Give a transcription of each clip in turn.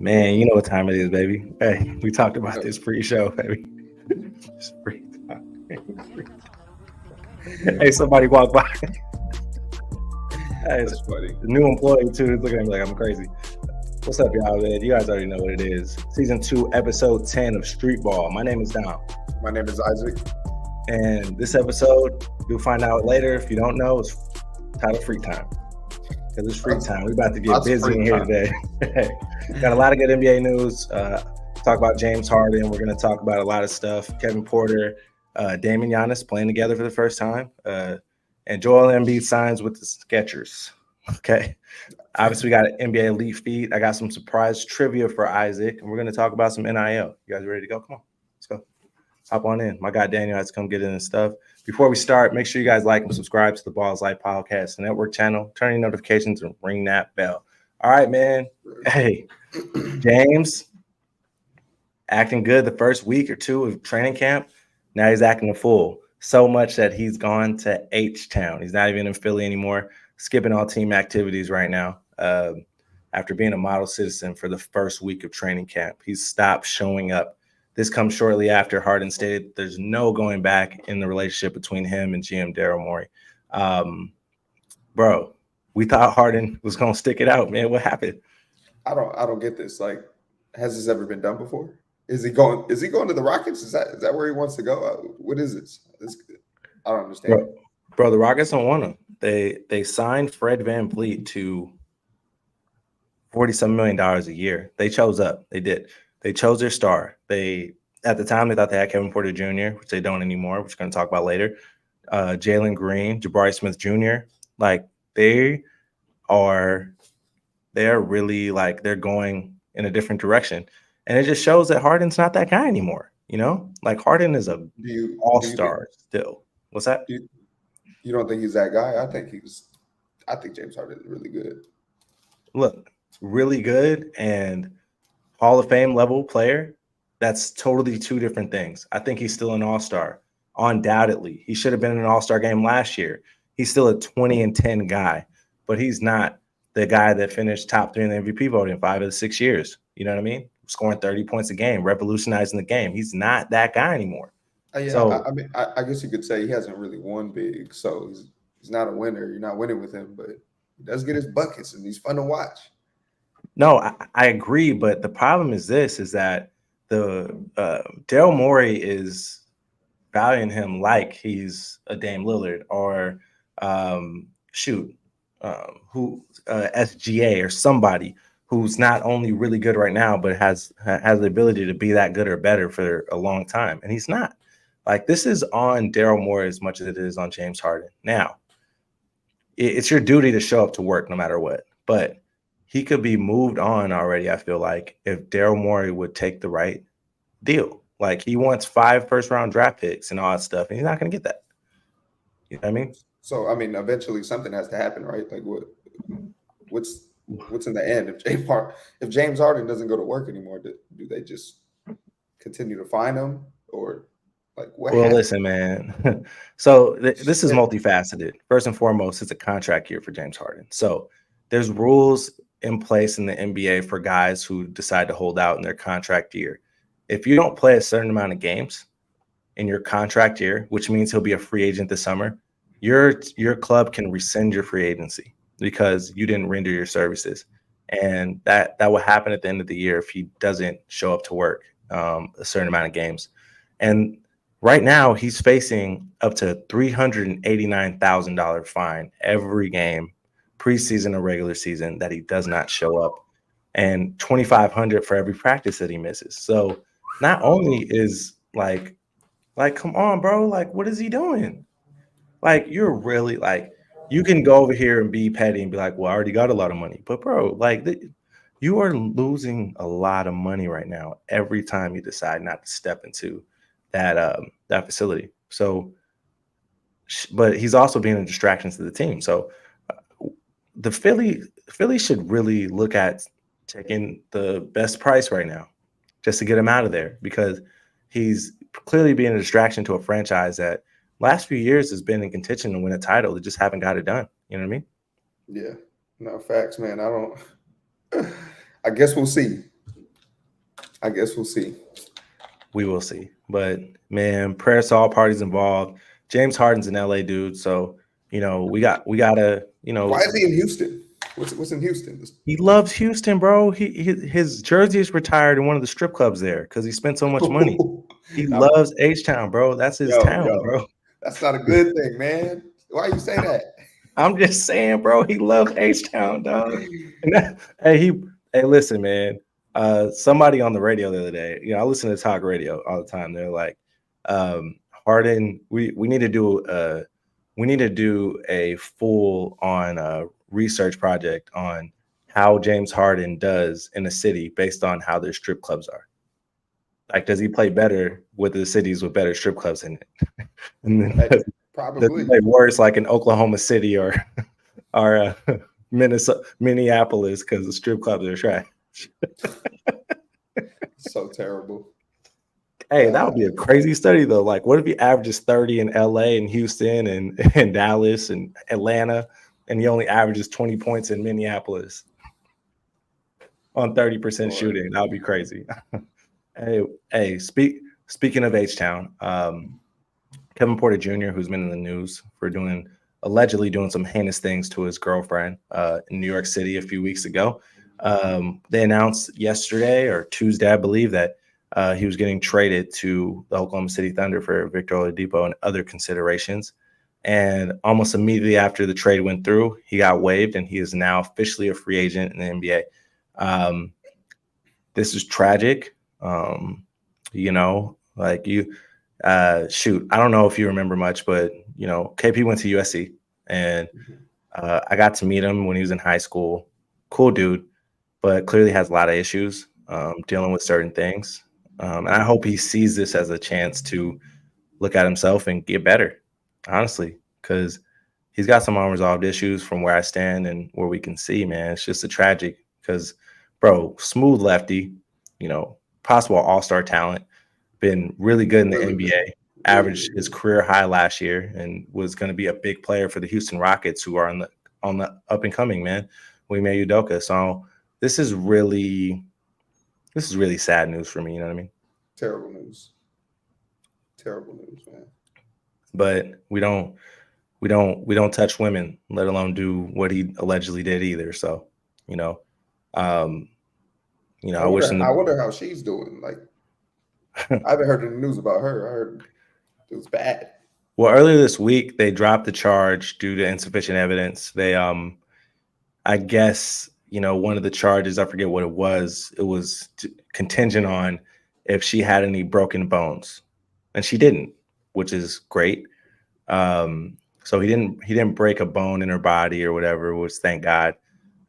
Man, you know what time it is, baby. Hey, we talked about this pre-show, baby. It's free time. Hey, somebody walk by. Hey, it's That's funny. a new employee too. He's looking at me like I'm crazy. What's up, y'all, man? You guys already know what it is. Season 2, episode 10 of Streetball. My name is Dom. My name is Isaac. And this episode, you'll find out later. If you don't know, it's titled Freak Time. Because it's free time. We're about to get busy in here today. Got a lot of good NBA news. Talk about James Harden. We're going to talk about a lot of stuff. Kevin Porter, Damian Giannis playing together for the first time. And Joel Embiid signs with the Skechers. Okay. Obviously, we got an NBA Elite feed. I got some surprise trivia for Isaac. And we're going to talk about some NIL. You guys ready to go? Come on. Let's go. Hop on in. My guy Daniel has to come get in and stuff. Before we start, make sure you guys like and subscribe to the Balls Life Podcast Network channel. Turn your notifications and ring that bell. All right, man. Hey, James, acting good the first week or two of training camp. Now he's acting a fool. So much that he's gone to H-Town. He's not even in Philly anymore. Skipping all team activities right now. After being a model citizen for the first week of training camp, he's stopped showing up. This comes shortly after Harden stated there's no going back in the relationship between him and GM Daryl Morey. Bro, we thought Harden was going to stick it out, man. What happened? I don't get this. Like, has this ever been done before? Is he going to the Rockets? Is that where he wants to go? What is this? I don't understand. Bro, the Rockets don't want him. They signed Fred VanVleet to $47 million a year. They chose up. They did. They chose their star. At the time, they thought they had Kevin Porter Jr., which they don't anymore, which we're going to talk about later. Jalen Green, Jabari Smith Jr. Like, they're really, like, they're going in a different direction. And it just shows that Harden's not that guy anymore, you know? Like, Harden is a all-star still. What's that? You don't think he's that guy? I think James Harden is really good. Look, really good and Hall of Fame level player, that's totally two different things. I think he's still an all-star, undoubtedly. He should have been in an all-star game last year. He's still a 20-10 guy, but he's not the guy that finished top 3 in the MVP voting 5 of the 6 years. You know what I mean? Scoring 30 points a game, revolutionizing the game. He's not that guy anymore. I guess you could say he hasn't really won big, so he's not a winner. You're not winning with him, but he does get his buckets, and he's fun to watch. No, I agree, but the problem is that the Daryl Morey is valuing him like he's a Dame Lillard or SGA or somebody who's not only really good right now, but has the ability to be that good or better for a long time, and he's not. Like, this is on Daryl Morey as much as it is on James Harden. Now, it's your duty to show up to work no matter what, but he could be moved on already, I feel like, if Daryl Morey would take the right deal. Like, he wants 5 first-round draft picks and all that stuff, and he's not going to get that. You know what I mean? So, I mean, eventually something has to happen, right? Like, what's in the end? If James Harden doesn't go to work anymore, do they just continue to fine him? Or, like, what happens? Listen, man. So this is multifaceted. First and foremost, it's a contract year for James Harden. So there's rules in place in the NBA for guys who decide to hold out in their contract year. If you don't play a certain amount of games in your contract year, which means he'll be a free agent this summer, your club can rescind your free agency because you didn't render your services. And that will happen at the end of the year if he doesn't show up to work a certain amount of games. And right now he's facing up to $389,000 fine every game, preseason or regular season, that he does not show up, and $2,500 for every practice that he misses. So not only is like, come on, bro, like, what is he doing? Like, you're really, like, you can go over here and be petty and be like, well, I already got a lot of money, but bro, like, you are losing a lot of money right now every time you decide not to step into that facility. So, but he's also being a distraction to the team. So the Philly should really look at taking the best price right now just to get him out of there, because he's clearly being a distraction to a franchise that last few years has been in contention to win a title. They just haven't got it done. You know what I mean? Yeah. No, facts, man. I guess we'll see. I guess we'll see. We will see. But man, prayers to all parties involved. James Harden's an LA dude, so we gotta. Why is he in Houston? What's in Houston? He loves Houston, bro. His jersey is retired in one of the strip clubs there because he spent so much money. He loves H-Town, bro. That's his town, bro. That's not a good thing, man. Why you say that? I'm just saying, bro. He loves H-Town, dog. Hey, listen, man. Somebody on the radio the other day, I listen to talk radio all the time. They're like, Harden, we need to do a full on research project on how James Harden does in a city based on how their strip clubs are. Like, does he play better with the cities with better strip clubs in it? And then probably does he play worse like in Oklahoma City or Minneapolis because the strip clubs are trash. So terrible. Hey, that would be a crazy study though. Like, what if he averages 30 in LA and Houston and Dallas and Atlanta, and he only averages 20 points in Minneapolis on 30% shooting? That would be crazy. Hey, speaking of H-Town, Kevin Porter Jr., who's been in the news for allegedly doing some heinous things to his girlfriend in New York City a few weeks ago. They announced yesterday or Tuesday, I believe, that he was getting traded to the Oklahoma City Thunder for Victor Oladipo and other considerations. And almost immediately after the trade went through, he got waived, and he is now officially a free agent in the NBA. This is tragic. Shoot, I don't know if you remember much, but KP went to USC, and I got to meet him when he was in high school. Cool dude, but clearly has a lot of issues dealing with certain things. And I hope he sees this as a chance to look at himself and get better, honestly, because he's got some unresolved issues from where I stand and where we can see, man. It's just a tragic because, bro, smooth lefty, possible all-star talent, been really good in the NBA, averaged his career high last year, and was going to be a big player for the Houston Rockets, who are on the up and coming, man. Ime Udoka. So this is really sad news for me. You know what I mean? Terrible news, man. But we don't touch women, let alone do what he allegedly did either. So, I wonder how she's doing. Like, I haven't heard any news about her. I heard it was bad. Well, earlier this week, they dropped the charge due to insufficient evidence. They, I guess, one of the charges, I forget what it was contingent on if she had any broken bones, and she didn't, which is great. So he didn't break a bone in her body or whatever, which thank God.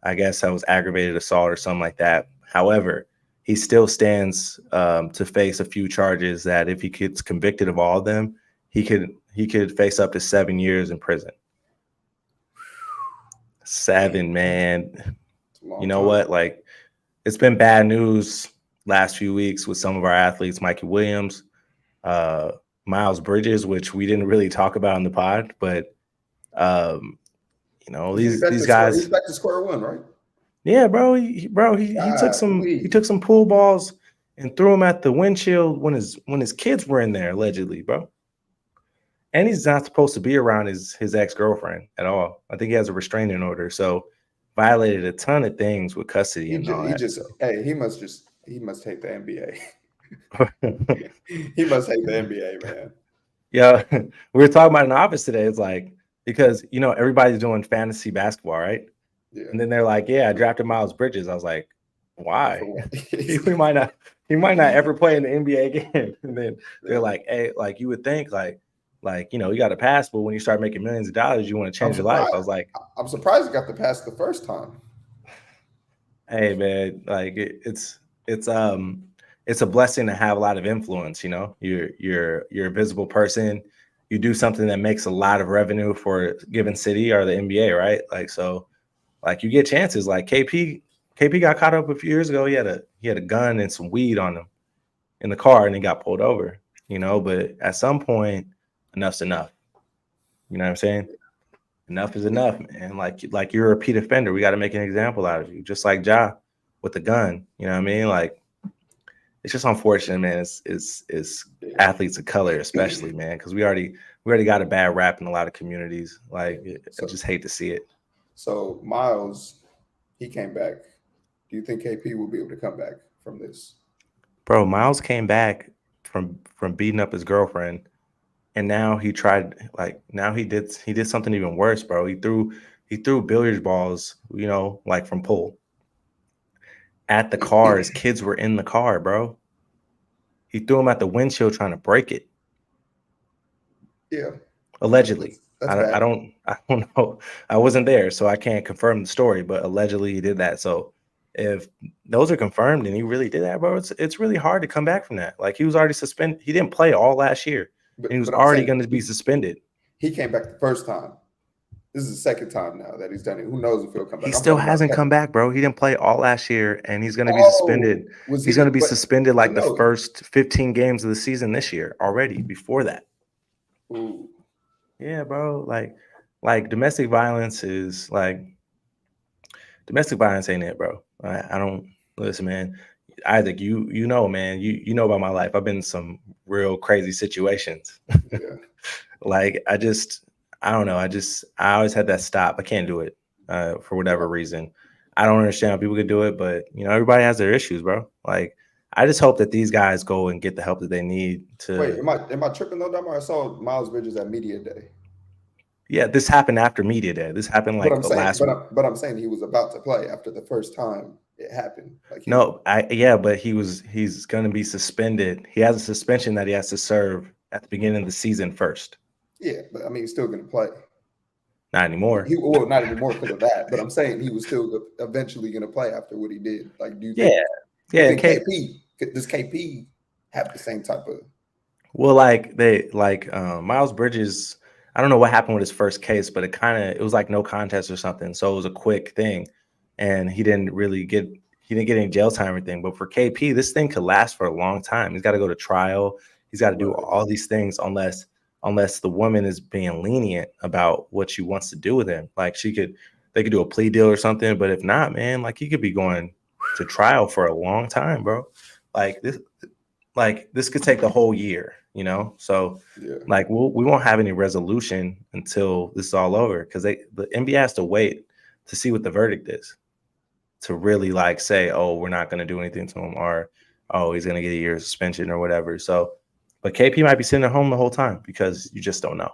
I guess that was aggravated assault or something like that. However, he still stands to face a few charges that if he gets convicted of all of them, he could face up to 7 years in prison. 7, man. You know what? Like, it's been bad news last few weeks with some of our athletes, Mikey Williams, Miles Bridges, which we didn't really talk about in the pod, but these guys. He's back to square one, right? Yeah, bro. He took some pool balls and threw them at the windshield when his kids were in there, allegedly, bro. And he's not supposed to be around his ex-girlfriend at all. I think he has a restraining order, so violated a ton of things with custody and all that. He must hate the NBA. He must hate the NBA, man. Yeah, we were talking about in the office today. It's like, because everybody's doing fantasy basketball, right? Yeah. And then they're like, "Yeah, I drafted Miles Bridges." I was like, "Why? he might not ever play in the NBA again." And then they're like, "Hey, like you would think, like you got to pass, but when you start making millions of dollars, you want to change your life." I was like, "I'm surprised you got the pass the first time." Hey, man, like it's a blessing to have a lot of influence. You're a visible person. You do something that makes a lot of revenue for a given city or the NBA, right? Like, so, like, you get chances. Like KP got caught up a few years ago. He had a gun and some weed on him in the car, and he got pulled over. But at some point, enough's enough. You know what I'm saying? Enough is enough, man. Like you're a repeat offender. We got to make an example out of you, just like Ja with the gun. You know what I mean? Like, it's just unfortunate, man. It's athletes of color, especially, man, because we already got a bad rap in a lot of communities. Yeah. Like, I just hate to see it. So Miles, he came back. Do you think KP will be able to come back from this? Bro, Miles came back from beating up his girlfriend, and now he did something even worse, bro. He threw billiards balls, like from pool at the car. His kids were in the car, bro. He threw them at the windshield trying to break it. Yeah, Allegedly. that's I bad. don't I don't know. I wasn't there, so I can't confirm the story, but allegedly he did that. So if those are confirmed and he really did that, bro, it's really hard to come back from that. Like, he was already suspended. He didn't play all last year, and he was But I'm already saying going to be suspended. he came back the first time. This is the second time now that he's done it. Who knows if he'll come He back? I'm still talking about hasn't that. come back, bro. He didn't play all last year, and he's going to be Oh, suspended. was He's he? going to be But suspended I like the know. first 15 games of the season this year already before that. Ooh. Yeah, bro. Like domestic violence is like domestic violence ain't it, bro. I don't listen, man. Isaac, you know, man, you know about my life. I've been in some real crazy situations. Yeah. Like, I don't know. I always had that stop. I can't do it for whatever Yeah. reason. I don't understand how people can do it, but everybody has their issues, bro. Like, I just hope that these guys go and get the help that they need Wait, to. am I tripping though, Dumber? I saw Miles Bridges at media day. Yeah, this happened after media day. This happened But like I'm saying, last. but I'm saying he was about to play after the first time it happened. Like he, No, but he's going to be suspended. He has a suspension that he has to serve at the beginning of the season first. yeah. But I mean, he's still going to play. Not anymore. Well, not anymore because of that. But I'm saying he was still eventually going to play after what he did. Like, do you Yeah, think? Do you yeah. think KP does KP have the same type of? Well, Miles Bridges. I don't know what happened with his first case, but it was like no contest or something. So it was a quick thing, and he didn't get any jail time or anything. But for KP, this thing could last for a long time. He's got to go to trial. He's got to do Right. all these things unless the woman is being lenient about what she wants to do with him. Like, they could do a plea deal or something. But if not, man, like, he could be going to trial for a long time, bro. Like this could take the whole year, So Yeah. like we won't have any resolution until this is all over, because the NBA has to wait to see what the verdict is to really like say, oh, we're not going to do anything to him, or oh, he's going to get a year suspension or whatever. So, but KP might be sitting at home the whole time because you just don't know.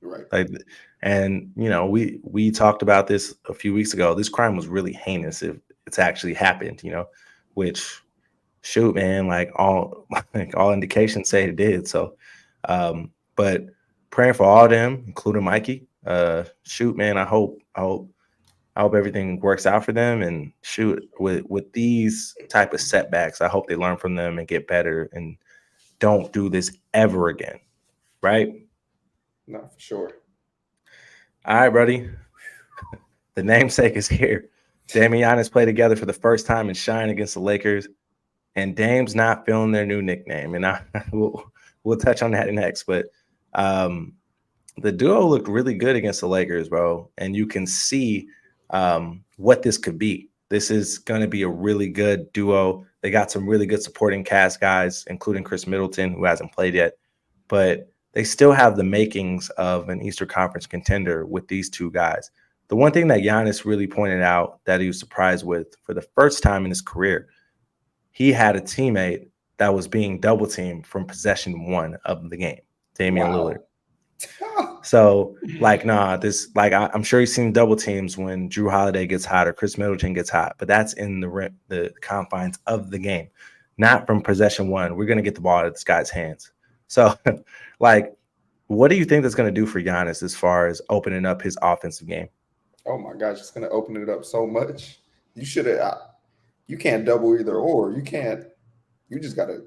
Right. Like, and we talked about this a few weeks ago. This crime was really heinous if it's actually happened, which shoot, man, like all indications say it did. So, but praying for all of them, including Mikey. Shoot, man, I hope everything works out for them. And shoot, with these type of setbacks, I hope they learn from them and get better and don't do this ever again. Right? No, for sure. All right, buddy. The namesake is here. Dame and Giannis play together for the first time and shine against the Lakers. And Dame's not feeling their new nickname, and we'll touch on that next. But the duo looked really good against the Lakers, bro, and you can see what this could be. This is going to be a really good duo. They got some really good supporting cast guys, including Chris Middleton, who hasn't played yet, but they still have the makings of an Eastern Conference contender with these two guys. The one thing that Giannis really pointed out that he was surprised with for the first time in his career, he had a teammate that was being double teamed from possession one of the game, Damian Lillard. So, I'm sure he's seen double teams when Drew Holiday gets hot or Chris Middleton gets hot, but that's in the confines of the game, not from possession one. We're going to get the ball out of this guy's hands. So, what do you think that's going to do for Giannis as far as opening up his offensive game? Oh my gosh, it's going to open it up so much. You should have. You can't double either or. You can't. You just gotta.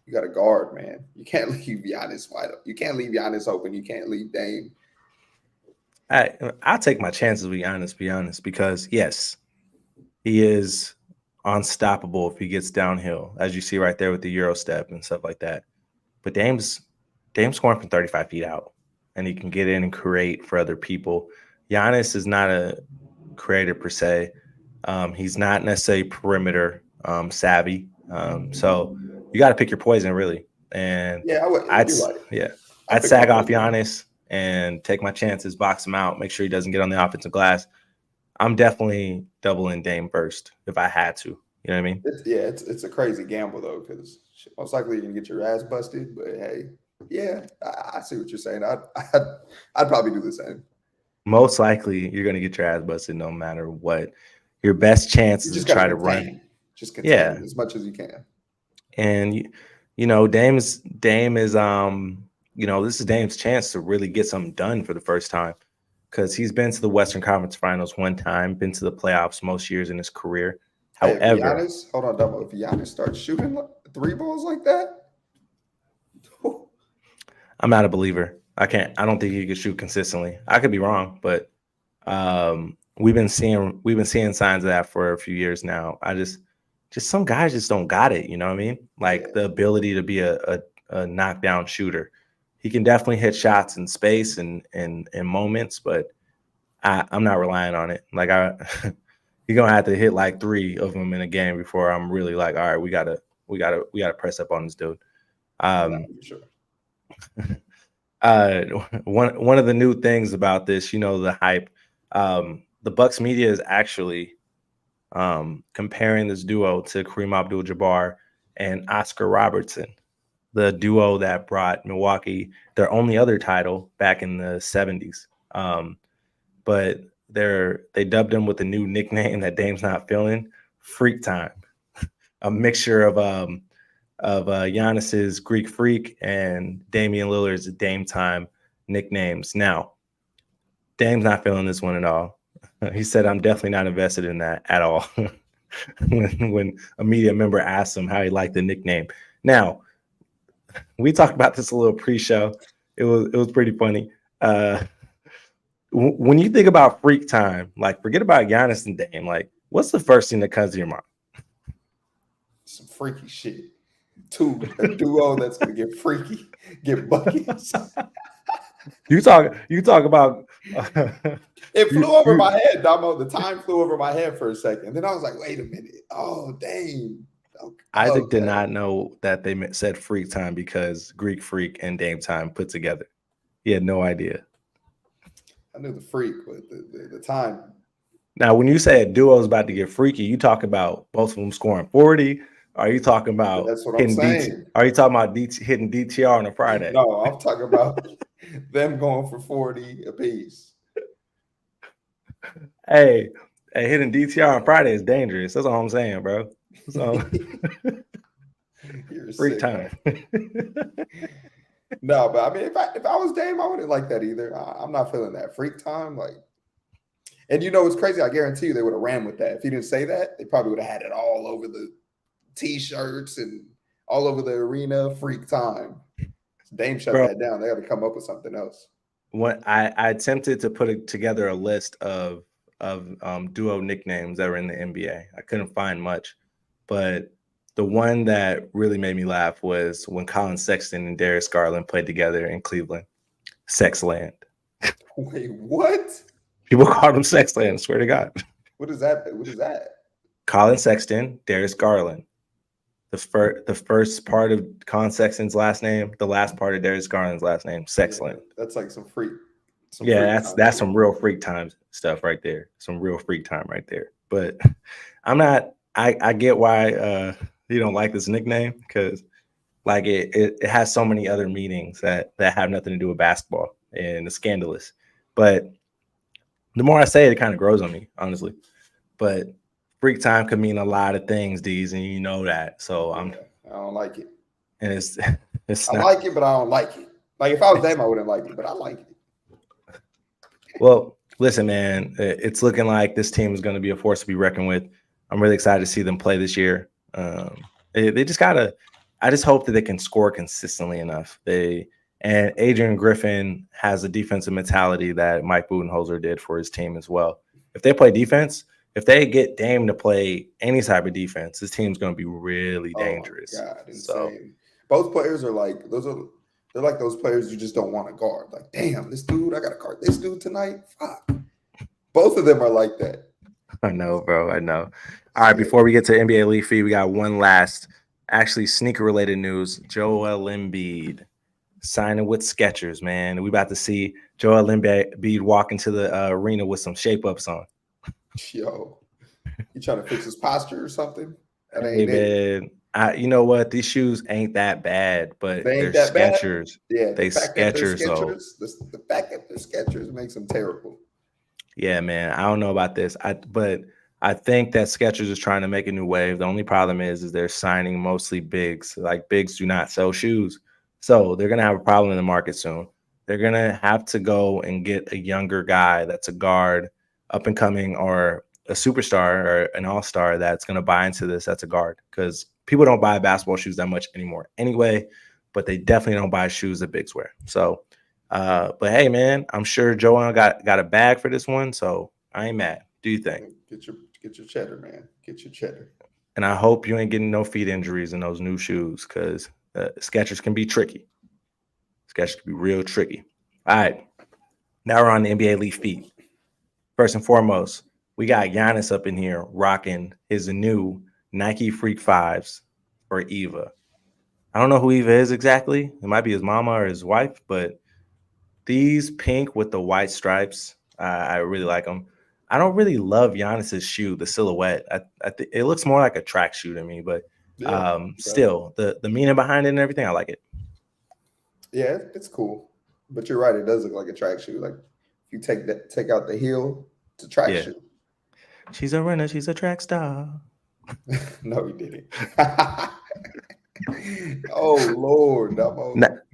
You gotta guard, man. You can't leave Giannis wide open. You can't leave Giannis open. You can't leave Dame. I'll take my chances with Giannis, be honest, because yes, he is unstoppable if he gets downhill, as you see right there with the Euro step and stuff like that. But Dame's scoring from 35 feet out, and he can get in and create for other people. Giannis is not a creator per se. He's not necessarily perimeter savvy. So you got to pick your poison, really. And Yeah, I would. You're right. I'd sag off Giannis and take my chances, box him out, make sure he doesn't get on the offensive glass. I'm definitely doubling Dame first if I had to. You know what I mean? It's a crazy gamble though, because most likely you're gonna get your ass busted. But hey, yeah, I see what you're saying. I'd probably do the same. Most likely you're gonna get your ass busted no matter what. Your best chance is to try to run. Just contain as much as you can. And you know, Dame is you know, this is Dame's chance to really get something done for the first time, because he's been to the Western Conference Finals one time, been to the playoffs most years in his career. Hey, However, hold on, Dumbo. If Giannis starts shooting 3 balls like that, I'm not a believer. I don't think he could shoot consistently. I could be wrong, but we've been seeing signs of that for a few years now. Just some guys just don't got it. You know what I mean? Like the ability to be a knockdown shooter. He can definitely hit shots in space and moments, but I'm not relying on it. Like you're gonna have to hit like 3 of them in a game before I'm really like, all right, we gotta press up on this dude. Sure. One of the new things about this, you know, the hype, the Bucks media is actually comparing this duo to Kareem Abdul-Jabbar and Oscar Robertson, the duo that brought Milwaukee their only other title back in the 70s. But they dubbed him with a new nickname that Dame's not feeling, Freak Time, a mixture of Giannis's Greek Freak and Damian Lillard's Dame Time nicknames. Now, Dame's not feeling this one at all. He said, "I'm definitely not invested in that at all." when a media member asked him how he liked the nickname. Now, we talked about this a little pre-show. It was pretty funny. When you think about Freak Time, like forget about Giannis and Dame. Like, what's the first thing that comes to your mind? Some freaky shit. A duo that's gonna get freaky, get buckets. You talk about. It flew over my head, Damo. The time flew over my head for a second. Then I was like, wait a minute. Oh, dang. Okay. Isaac did not know that they said Freak Time because Greek Freak and Dame Time put together. He had no idea. I knew the freak, but the time. Now, when you say a duo is about to get freaky, you talk about both of them scoring 40. Are you talking about that's what I'm saying? Are you talking about hitting DTR on a Friday? No, I'm talking about them going for 40 apiece. Hey, hitting DTR on Friday is dangerous. That's all I'm saying, bro. So Freak Time. No, but I mean, if I was Dame, I wouldn't like that either. I'm not feeling that Freak Time. Like, and you know, it's crazy. I guarantee you they would have ran with that. If he didn't say that, they probably would have had it all over the T-shirts and all over the arena. Freak Time. Dame shut that down. They got to come up with something else. What I attempted to put together a list of duo nicknames that were in the NBA. I couldn't find much, but the one that really made me laugh was when Colin Sexton and Darius Garland played together in Cleveland. Sexland. Wait, what? People called him Sexland, swear to God. What is that? What is that? Colin Sexton, Darius Garland. The first part of Colin Sexton's last name, the last part of Darius Garland's last name, Sexland. Yeah, that's like some freak. That's some real Freak Time stuff right there. Some real Freak Time right there. But I'm not. I get why you don't like this nickname, because like it has so many other meanings that have nothing to do with basketball, and it's scandalous. But the more I say it, it kind of grows on me, honestly. But Freak Time could mean a lot of things, D's, and you know that. So I don't like it. And it's I like it, but I don't like it. Like if I was Dame, I wouldn't like it, but I like it. Well, listen, man, it's looking like this team is going to be a force to be reckoned with. I'm really excited to see them play this year. They just gotta. I just hope that they can score consistently enough. And Adrian Griffin has a defensive mentality that Mike Budenholzer did for his team as well. If they play defense, if they get Dame to play any type of defense, this team's going to be really dangerous. Oh God, insane. Both players are like they're like those players you just don't want to guard. Like, damn, this dude, I got to guard this dude tonight. Fuck. Both of them are like that. I know, bro. I know. All right, before we get to NBA League Feed, we got one last Actually, sneaker related news. Joel Embiid signing with Skechers, man. We about to see Joel Embiid walk into the arena with some shape ups on. Yo, you trying to fix his posture or something? That Hey ain't it. man, you know what? These shoes ain't that bad, but They they're ain't that bad. Skechers. Yeah, They the fact that they're Skechers though. Skechers, the fact that they're Skechers makes them terrible. Yeah, man. I don't know about this. But I think that Skechers is trying to make a new wave. The only problem is they're signing mostly bigs. Like bigs do not sell shoes. So they're gonna have a problem in the market soon. They're gonna have to go and get a younger guy that's a guard, up and coming, or a superstar or an all-star that's gonna buy into this. That's a guard. Because people don't buy basketball shoes that much anymore anyway, but they definitely don't buy shoes that bigs wear. So but hey, man, I'm sure Joel got a bag for this one, so I ain't mad. Do you think? Get your cheddar, man. Get your cheddar. And I hope you ain't getting no feet injuries in those new shoes because Skechers can be tricky. Skechers can be real tricky. All right, now we're on the NBA Elite feet. First and foremost, we got Giannis up in here rocking his new Nike Freak Fives for Eva. I don't know who Eva is exactly. It might be his mama or his wife, but these pink with the white stripes, I really like them. I don't really love Giannis's shoe, the silhouette. It looks more like a track shoe to me, but Yeah, still, the meaning behind it and everything, I like it. yeah, it's cool. But you're right, it does look like a track shoe. Like if you take out the heel, it's a track Yeah, shoe. she's a runner, she's a track star. No, he didn't. Oh Lord,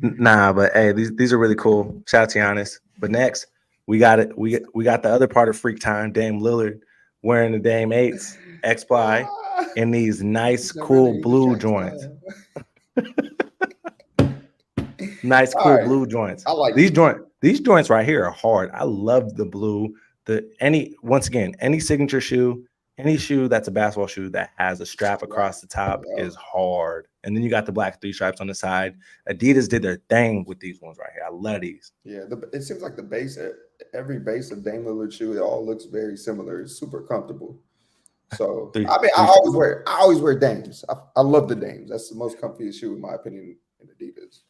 Nah, but hey, these are really cool. Shout out to Giannis. But next, we got it. We got the other part of Freak Time, Dame Lillard wearing the Dame 8s, X-Ply, in these nice, cool blue joints. Nice, All cool right, blue joints. I like These joints right here are hard. I love the blue. Once again, any signature shoe, any shoe that's a basketball shoe that has a strap across the top is hard. And then you got the black three stripes on the side. Adidas did their thing with these ones right here. I love these. Yeah, it seems like every base of Dame Lillard shoe, it all looks very similar. It's super comfortable. So I mean, I always wear Dames. I love the Dames. That's the most comfiest shoe in my opinion in Adidas.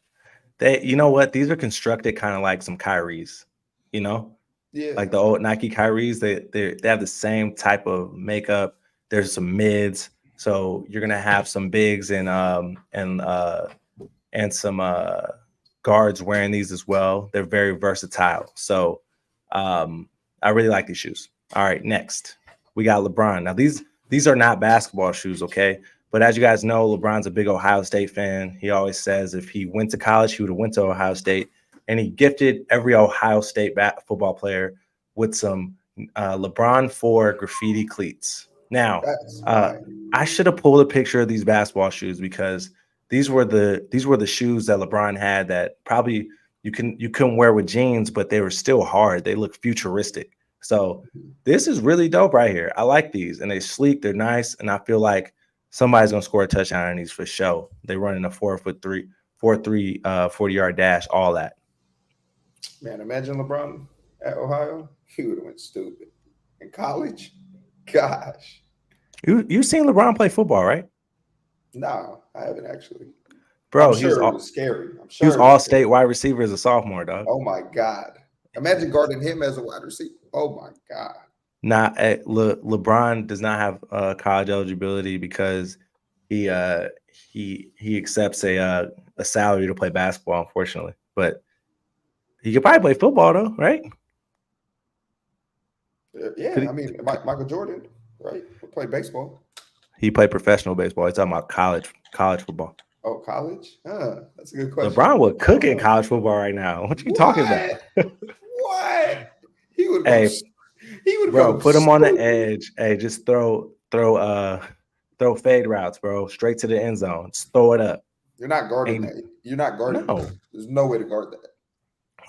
You know what? These are constructed kind of like some Kyries, you know, yeah, like the old Nike Kyries. They have the same type of makeup. There's some mids, so you're gonna have some bigs and some guards wearing these as well. They're very versatile. So I really like these shoes. All right, next we got LeBron. Now these are not basketball shoes, okay? But as you guys know, LeBron's a big Ohio State fan. He always says if he went to college, he would have went to Ohio State. And he gifted every Ohio State football player with some LeBron 4 graffiti cleats. Now, I should have pulled a picture of these basketball shoes because these were the shoes that LeBron had that probably you couldn't wear with jeans, but they were still hard. They look futuristic. So this is really dope right here. I like these, and they're sleek, they're nice, and I feel like somebody's gonna score a touchdown in these for sure. They running a 4'3", 40-yard dash, all that. Man, imagine LeBron at Ohio. He would have went stupid. In college, gosh. You've seen LeBron play football, right? No, I haven't actually. Bro, it was scary. I'm sure he was all state wide receiver as a sophomore, dog. Oh my God. Imagine guarding him as a wide receiver. Oh my God. LeBron does not have college eligibility because he accepts a salary to play basketball, unfortunately. But he could probably play football though, right? Yeah, I mean Michael Jordan, right? Play baseball. He played professional baseball. He's talking about college football. Oh, college? That's a good question. LeBron would cook in college football right now. What you talking about? What? He would. He would. Bro, put him on the edge. Hey, just throw fade routes, bro, straight to the end zone. Just throw it up. You're not guarding that. You're not guarding. No. There's no way to guard that.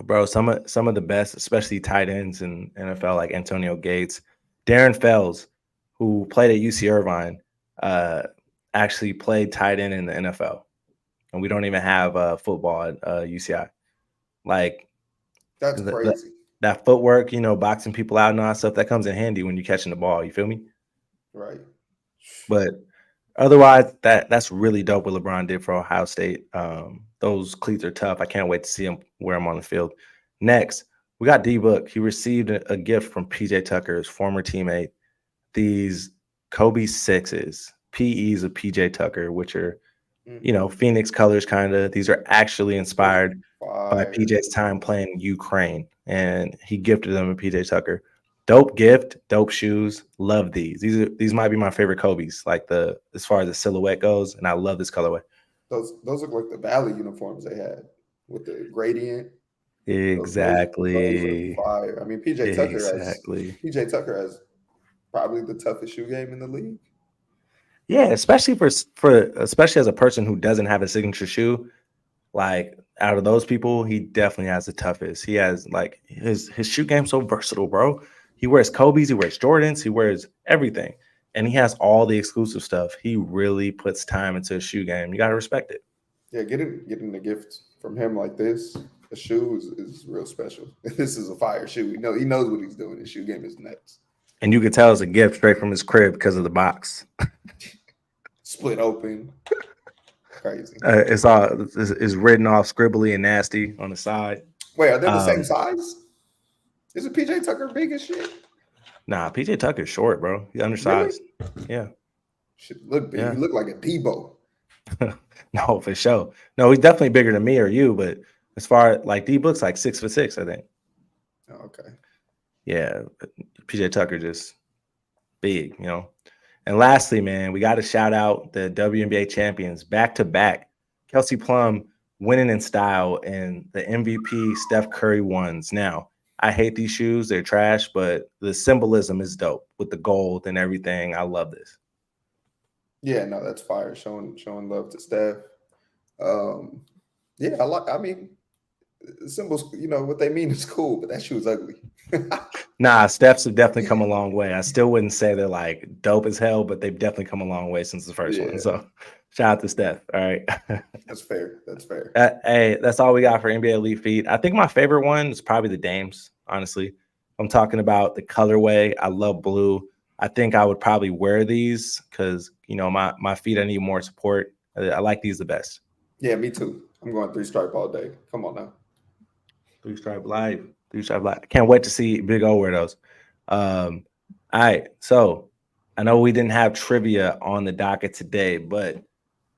Bro, some of the best, especially tight ends in NFL, like Antonio Gates, Darren Fells, who played at UC Irvine, actually played tight end in the NFL, and we don't even have football at UCI. Like, that's crazy. That footwork, boxing people out and all that stuff, that comes in handy when you're catching the ball. You feel me? Right. But Otherwise, that's really dope what LeBron did for Ohio State. Those cleats are tough. I can't wait to see him wear them on the field. Next, we got D-Book. He received a gift from PJ Tucker, his former teammate. These Kobe sixes, PEs of PJ Tucker, which are, Phoenix colors kind of. These are actually inspired by PJ's time playing in Ukraine, and he gifted them to PJ Tucker. Dope gift, dope shoes. Love these. These might be my favorite Kobe's, like as far as the silhouette goes, and I love this colorway. Those look like the Valley uniforms they had with the gradient. Exactly. Those are fire. I mean, PJ Tucker has probably the toughest shoe game in the league. Yeah, especially especially as a person who doesn't have a signature shoe. Like out of those people, he definitely has the toughest. He has like his shoe game so versatile, bro. He wears Kobe's, he wears Jordans, he wears everything, and he has all the exclusive stuff. He really puts time into his shoe game. You gotta respect it. Yeah, getting a gift from him like this, a shoe is real special. This is a fire shoe. He knows what he's doing. His shoe game is nuts. And you can tell it's a gift straight from his crib because of the box. Split open. Crazy. It's written off scribbly and nasty on the side. Wait, are they the same size? Is it PJ Tucker big as shit? Nah, PJ Tucker's short, bro. He's undersized. Really? Yeah. Should look big. Yeah. You look like a Debo. No, for sure. No, he's definitely bigger than me or you, but as far as like D-Book's like 6'6", I think. Oh, okay. Yeah. PJ Tucker just big, And lastly, man, we got to shout out the WNBA champions back to back. Kelsey Plum winning in style and the MVP Steph Curry ones. Now, I hate these shoes. They're trash, but the symbolism is dope with the gold and everything. I love this. Yeah, no, that's fire. Showing love to Steph. Yeah, I mean, symbols, what they mean is cool, but that shoe's ugly. Nah, Steph's have definitely come a long way. I still wouldn't say they're like dope as hell, but they've definitely come a long way since the first one. So shout out to Steph. All right. That's fair. Hey, that's all we got for NBA Elite Feet. I think my favorite one is probably the Dames, honestly. I'm talking about the colorway. I love blue. I think I would probably wear these because, my feet, I need more support. I like these the best. Yeah, me too. I'm going 3-stripe all day. Come on now. 3-stripe live. 3-stripe live. I can't wait to see Big O wear those. All right. So I know we didn't have trivia on the docket today, but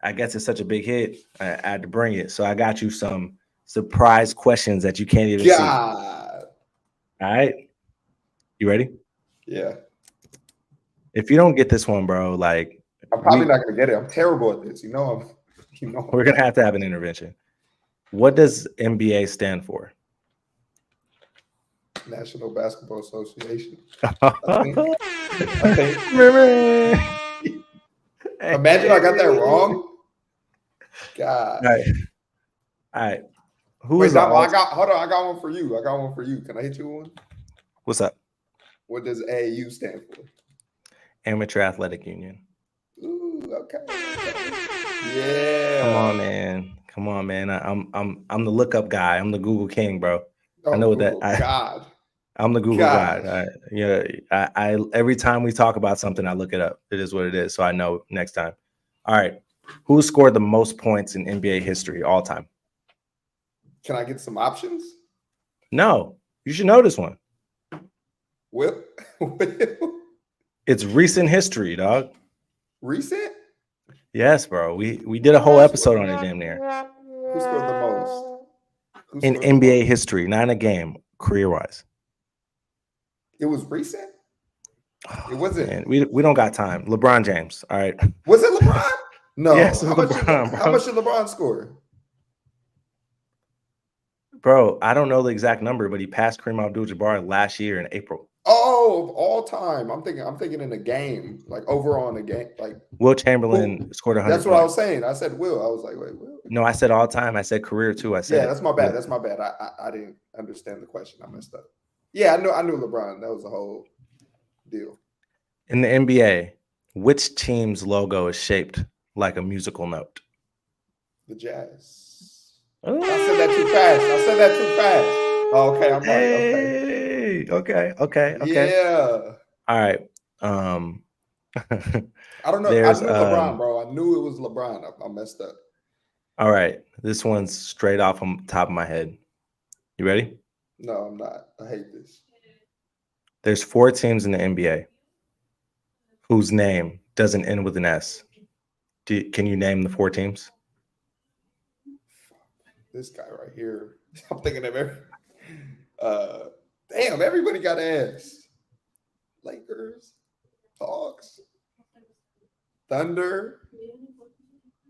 I guess it's such a big hit. I had to bring it. So I got you some surprise questions that you can't even see. All right. You ready? Yeah. If you don't get this one, bro, like I'm probably not gonna get it. I'm terrible at this. We're gonna have to have an intervention. What does NBA stand for? National Basketball Association. Imagine I got that wrong. God. All right. Hold on. I got one for you. Can I hit you one? What's up? What does AAU stand for? Amateur Athletic Union. Ooh, okay. Yeah. Come on, man. I'm the lookup guy. I'm the Google king, bro. Oh, I know Google, that. I'm the Google guy. I every time we talk about something, I look it up. It is what it is, so I know next time. All right. Who scored the most points in NBA history all time? Can I get some options? No. You should know this one. Will? It's recent history, dog. Recent? Yes, bro. We did a whole episode on it damn near. Who scored the most? In NBA history, not in a game, career-wise. It was recent? It wasn't. Man, we don't got time. LeBron James. All right. Was it LeBron? No. Yes, it was LeBron, how much did LeBron score? Bro, I don't know the exact number, but he passed Kareem Abdul-Jabbar last year in April. Oh, of all time. I'm thinking in a game, like overall in a game. Like Will Chamberlain scored 100. That's what I was saying. I said Will. I was like, wait, Will? No, I said all time. I said career too. I said that's my bad. That's my bad. I didn't understand the question. I messed up. Yeah, I knew LeBron. That was the whole deal. In the NBA, which team's logo is shaped like a musical note? The Jazz. Oh. I said that too fast. Oh, okay, I'm right. Okay. Yeah. All right. I don't know. I There's knew LeBron, bro. I knew it was LeBron. I messed up. all right. This one's straight off on top of my head. You ready? No, I'm not. I hate this. There's 4 teams in the NBA whose name doesn't end with an S. Can you name the 4 teams? This guy right here. I'm thinking of every. Damn, everybody got ass. Lakers, Hawks, Thunder.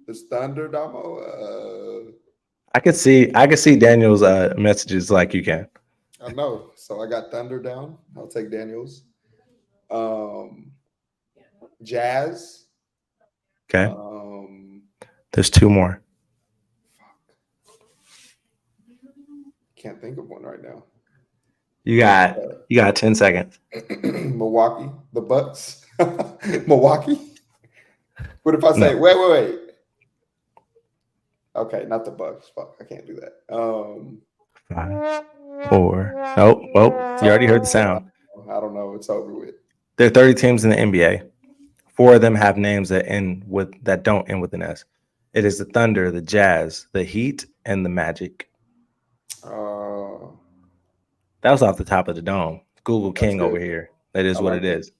There's Thunder, Damo. I could see Daniel's messages like you can. I know. So I got Thunder down. I'll take Daniels. Jazz. Okay. There's 2 more. Can't think of one right now. You got 10 seconds. Milwaukee, the Bucks. Milwaukee. What if I say wait? Okay, not the Bucks. Fuck, I can't do that. 5, 4. Oh, well, you already heard the sound. I don't know. It's over with. There are 30 teams in the NBA. 4 of them have names that don't end with an S. It is the Thunder, the Jazz, the Heat, and the Magic. That was off the top of the dome. Google King over here. That is what it is.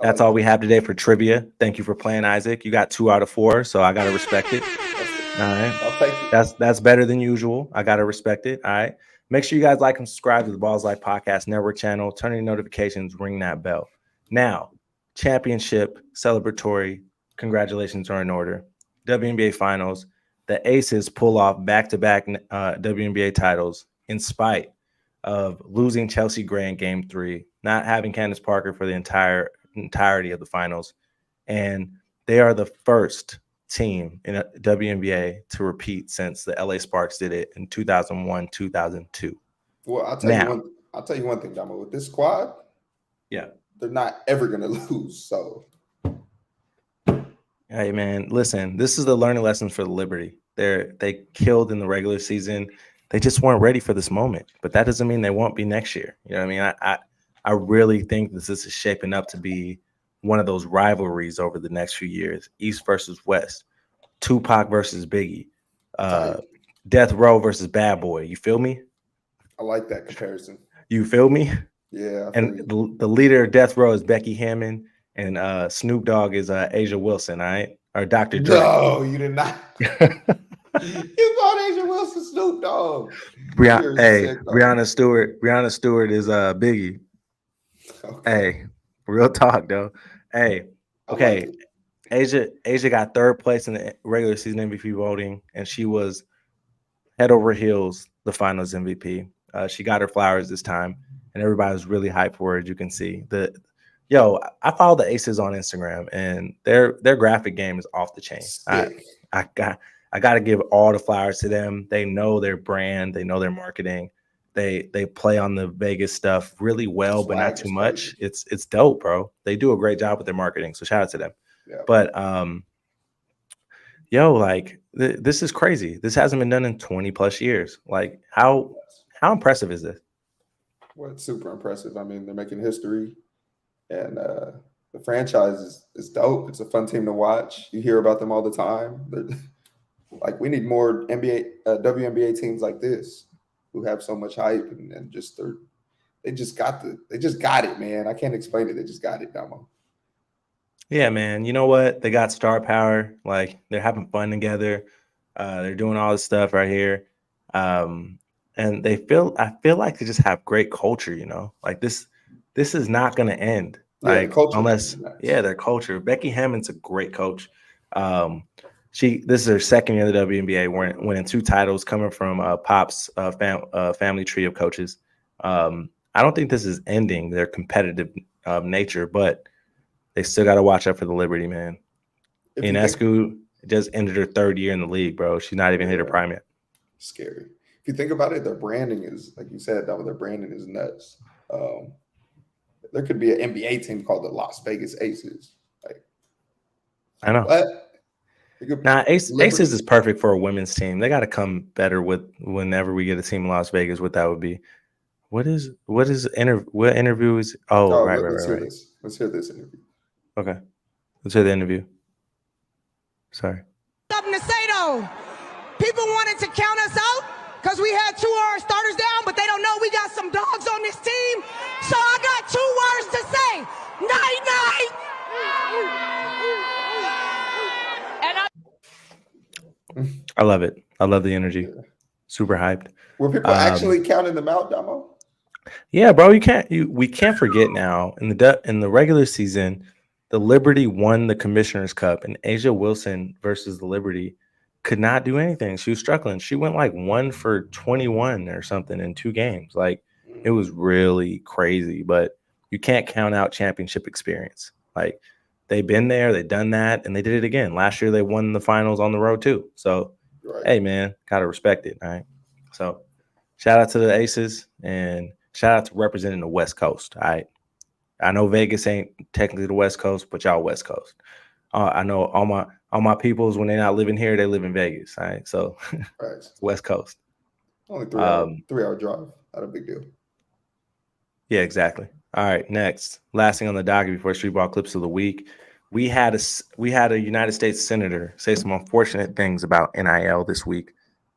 That's all we have today for trivia. Thank you for playing, Isaac. You got 2 out of 4, so I gotta respect it. All right. I'll take it. That's better than usual. I gotta respect it. All right. Make sure you guys like and subscribe to the Balls Life Podcast Network channel. Turn on notifications, ring that bell. Now, championship celebratory congratulations are in order. WNBA Finals. The Aces pull off back-to-back WNBA titles in spite of losing Chelsea Gray in Game 3, not having Candace Parker for the entirety of the finals, and they are the first team in a WNBA to repeat since the LA Sparks did it in 2001, 2002. Well, I'll tell you one thing, Damo. With this squad, yeah, they're not ever gonna lose. So, hey man, listen, this is the learning lessons for the Liberty. They killed in the regular season. They just weren't ready for this moment, but that doesn't mean they won't be next year. You know what I mean? I really think this is shaping up to be one of those rivalries over the next few years. East versus West, Tupac versus Biggie, Death Row versus Bad Boy. You feel me? I like that comparison. You feel me? Yeah. And the leader of Death Row is Becky Hammond, and Snoop Dogg is Asia Wilson, all right? Or Dr. Dre. No, you did not. You called Asia Wilson Snoop Dogg. Brianna Stewart is Biggie. Okay. Hey, real talk though. Hey, okay. Asia got 3rd place in the regular season MVP voting, and she was head over heels the finals MVP. She got her flowers this time, and everybody was really hyped for her. As you can see, I follow the Aces on Instagram, and their graphic game is off the chain. I got to give all the flowers to them. They know their brand. They know their marketing. They play on the Vegas stuff really well, but not too much. It's dope, bro. They do a great job with their marketing. So shout out to them. Yeah. But this is crazy. This hasn't been done in 20 plus years. Like how impressive is this? Well, it's super impressive. I mean, they're making history, and the franchise is dope. It's a fun team to watch. You hear about them all the time. Like, we need more WNBA teams like this who have so much hype and they just got it, man. I can't explain it. They just got it, Damo. Yeah, man. You know what? They got star power. Like, they're having fun together. They're doing all this stuff right here. And I feel like they just have great culture, you know? Like, this is not going to end. Like, their culture. Becky Hammond's a great coach. This is her 2nd year in the WNBA, winning 2 titles, coming from Pop's family tree of coaches. I don't think this is ending their competitive nature, but they still got to watch out for the Liberty, man. Ionescu just ended her 3rd year in the league, bro. She's not even hit her prime yet. Scary. If you think about it, their branding is, like you said, their branding is nuts. There could be an NBA team called the Las Vegas Aces. I know. Aces is perfect for a women's team. They got to come better with whenever we get a team in Las Vegas. What that would be? What interview is? Right. Let's hear this interview. Okay, Let's hear the interview. Sorry. Something to say though. People wanted to count us out because we had 2 of our starters down, but they don't know we got some dogs on this team. So I got 2 words to say. Night night. I love it. I love the energy. Super hyped. Were people actually counting them out, Damo? Yeah, bro. We can't forget now in the regular season, the Liberty won the Commissioner's Cup, and Asia Wilson versus the Liberty could not do anything. She was struggling. She went like 1 for 21 or something in 2 games. Like it was really crazy. But you can't count out championship experience. Like they've been there, they've done that, and they did it again. Last year they won the finals on the road too. So hey, man, gotta respect it. All right. So shout out to the Aces and shout out to representing the West Coast. All right. I know Vegas ain't technically the West Coast, but y'all West Coast. I know all my peoples, when they're not living here, they live in Vegas. All right. So West Coast. Only 3 hour drive. Not a big deal. Yeah, exactly. All right. Next. Last thing on the docket before Street Ball Clips of the Week. We had a United States senator say some unfortunate things about NIL this week,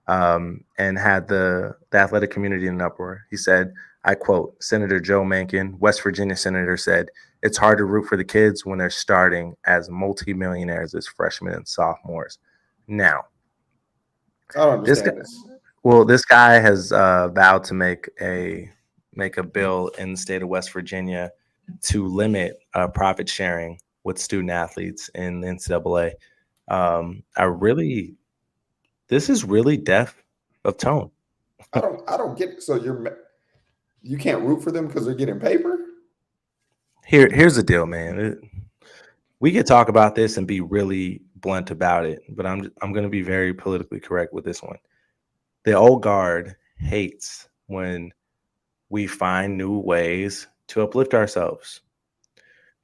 and had the athletic community in an uproar. He said, I quote, Senator Joe Manchin, West Virginia senator, said, it's hard to root for the kids when they're starting as multimillionaires as freshmen and sophomores. Now, I don't understand this. Well, this guy has vowed to make a bill in the state of West Virginia to limit profit sharing with student athletes in the NCAA. This is really deaf of tone. I don't get it. So you can't root for them because they're getting paper? Here's the deal, man. We could talk about this and be really blunt about it, but I'm going to be very politically correct with this one. The old guard hates when we find new ways to uplift ourselves.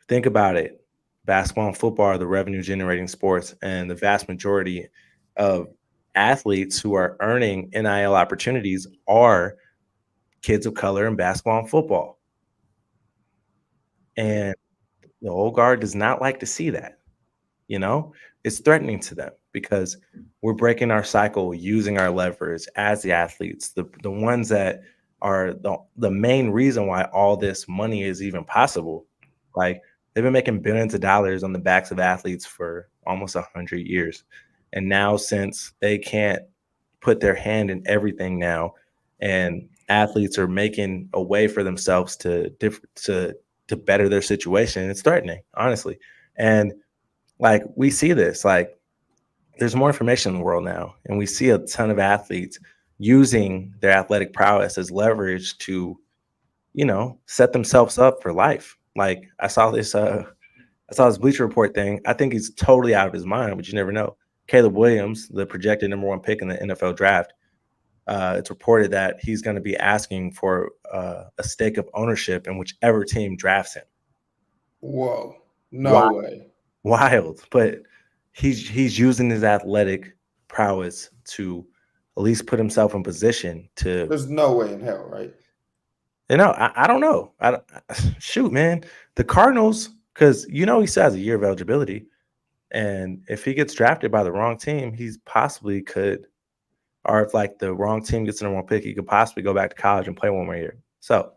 Think about it. Basketball and football are the revenue generating sports, and the vast majority of athletes who are earning NIL opportunities are kids of color in basketball and football. And the old guard does not like to see that. You know, it's threatening to them because we're breaking our cycle using our leverage as the athletes, the ones that are the main reason why all this money is even possible. Like they've been making billions of dollars on the backs of athletes for almost 100 years. And now, since they can't put their hand in everything now, and athletes are making a way for themselves to better their situation, it's threatening, honestly. And like we see this, like there's more information in the world now, and we see a ton of athletes using their athletic prowess as leverage to, set themselves up for life. Like I saw this Bleacher Report thing. I think he's totally out of his mind, but you never know. Caleb Williams, the projected #1 pick in the NFL draft, it's reported that he's going to be asking for a stake of ownership in whichever team drafts him. Whoa, no way. Wild, but he's using his athletic prowess to at least put himself in position to. There's no way in hell, right? I don't know. Shoot, man, the Cardinals, because he still has a year of eligibility, and if he gets drafted by the wrong team, he's possibly could, or if like the wrong team gets the #1 pick, he could possibly go back to college and play 1 more year. So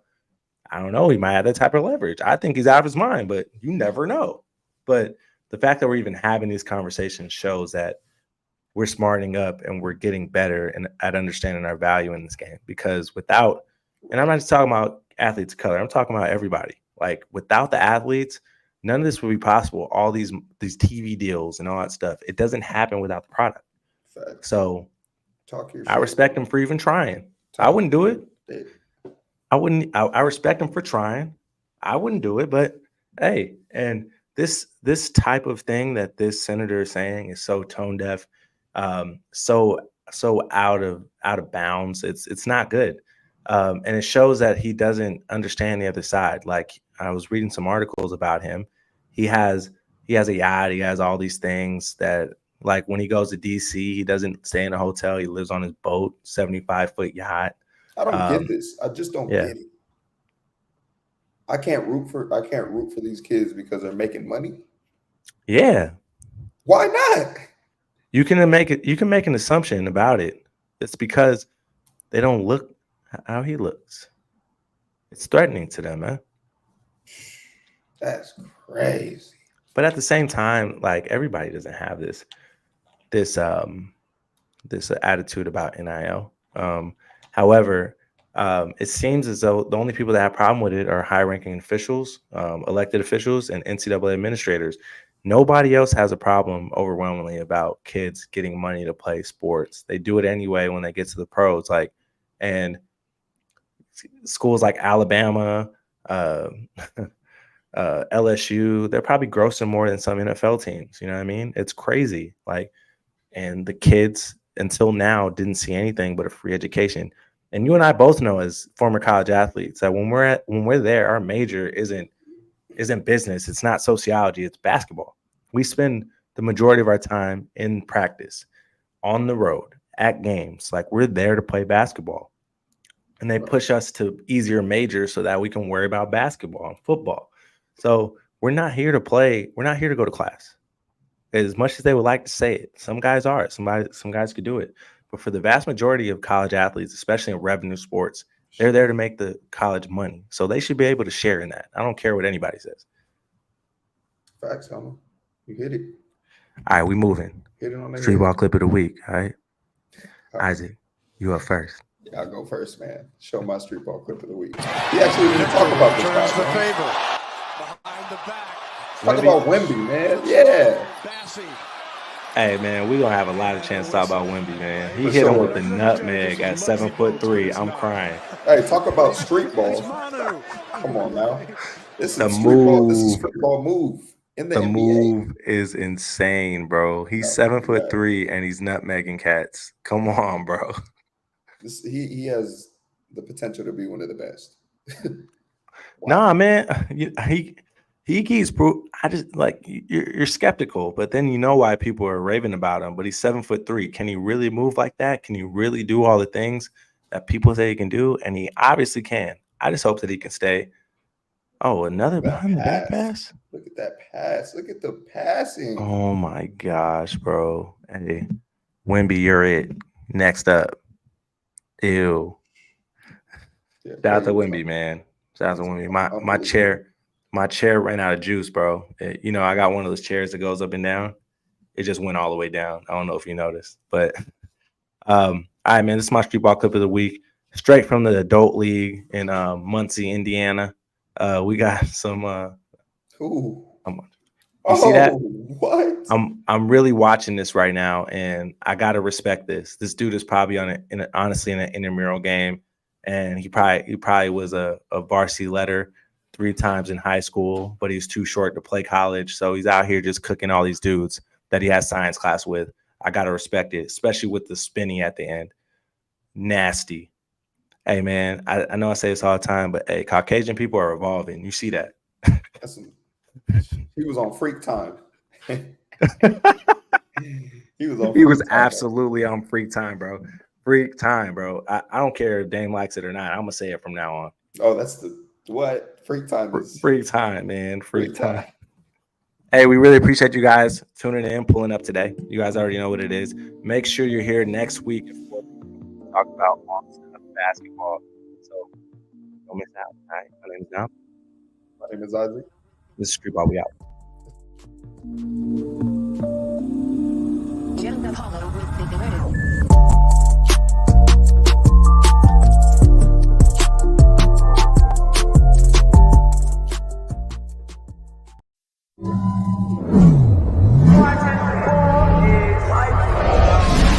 I don't know. He might have that type of leverage. I think he's out of his mind, but you never know. But the fact that we're even having these conversations shows that we're smartening up and we're getting better at understanding our value in this game. Because without, and I'm not just talking about athletes of color, I'm talking about everybody. Like without the athletes, none of this would be possible. All these TV deals and all that stuff, it doesn't happen without the product. Facts. So I respect him for even trying. I wouldn't do it. I respect him for trying. I wouldn't do it, but hey, and this type of thing that this senator is saying is so tone deaf, so out of bounds. It's not good, and it shows that he doesn't understand the other side. Like I was reading some articles about him. He has a yacht. He has all these things that, like when he goes to DC, he doesn't stay in a hotel. He lives on his boat, 75-foot yacht. I don't get this. I just don't get it. I can't root for these kids because they're making money. Yeah. Why not? You can make an assumption about it. It's because they don't look how he looks. It's threatening to them, man. That's crazy. But at the same time, like, everybody doesn't have this attitude about NIL. However, it seems as though the only people that have a problem with it are high-ranking officials, elected officials, and NCAA administrators. Nobody else has a problem overwhelmingly about kids getting money to play sports. They do it anyway when they get to the pros. Like, and schools like Alabama, LSU, they're probably grossing more than some NFL teams. You know what I mean? It's crazy. Like, and the kids until now didn't see anything but a free education. And you and I both know, as former college athletes, that when we're there, our major isn't business. It's not sociology. It's basketball. We spend the majority of our time in practice, on the road, at games. Like, we're there to play basketball. And they push us to easier majors so that we can worry about basketball and football. So we're not here to play. We're not here to go to class. As much as they would like to say it, some guys are. Some guys could do it. But for the vast majority of college athletes, especially in revenue sports, they're there to make the college money. So they should be able to share in that. I don't care what anybody says. Facts, Homer. You hit it. All right, we moving. Hit it on the Street head. ball clip of the week. All right. All right. Isaac, you up first. Yeah, I'll go first, man. Show my street ball clip of the week. He actually didn't talk about this guy. The favor. Behind the back. Talk about Wemby, man. Yeah. Hey, man, we're going to have a lot of chance to talk about Wemby, man. He For hit him sure. with the nutmeg at 7'3". I'm crying. Hey, talk about street ball. Come on now. This The is street ball. This is move. street ball move in the The NBA. move is insane, bro. He's 7'3" and he's nutmegging cats. Come on, bro. He has the potential to be one of the best. Nah, man. He keeps proof. I just, like, you're skeptical, but then you know why people are raving about him. But he's 7'3". Can he really move like that? Can he really do all the things that people say he can do? And he obviously can. I just hope that he can stay. Oh, another behind the back pass. Look at that pass. Look at the passing. Oh my gosh, bro. Hey, Wemby, you're it. Next up. Ew. Yeah, Shout out to Wemby, man. Shout out to Wemby. My chair ran out of juice, bro. I got one of those chairs that goes up and down. It just went all the way down. I don't know if you noticed, but all right, man. This is my street ball clip of the week, straight from the adult league in Muncie, Indiana. We got some. Ooh. You see that? What? I'm really watching this right now, and I gotta respect this. This dude is probably honestly in an intramural game, and he probably was a varsity letter 3 times in high school, but he's too short to play college, so he's out here just cooking all these dudes that he has science class with. I gotta respect it, especially with the spinny at the end. Nasty. Hey, man, I know I say this all the time, but hey, Caucasian people are evolving. You see that? He was on freak time. He was absolutely on freak time, bro. Freak time, bro. I don't care if Dame likes it or not. I'm gonna say it from now on. Oh, that's what freak time is. Freak time, man. Freak time. Hey, we really appreciate you guys tuning in, pulling up today. You guys already know what it is. Make sure you're here next week to talk about basketball. So don't miss out. All right. My name is Dom. My name is Isaac. This is Streetball. We out.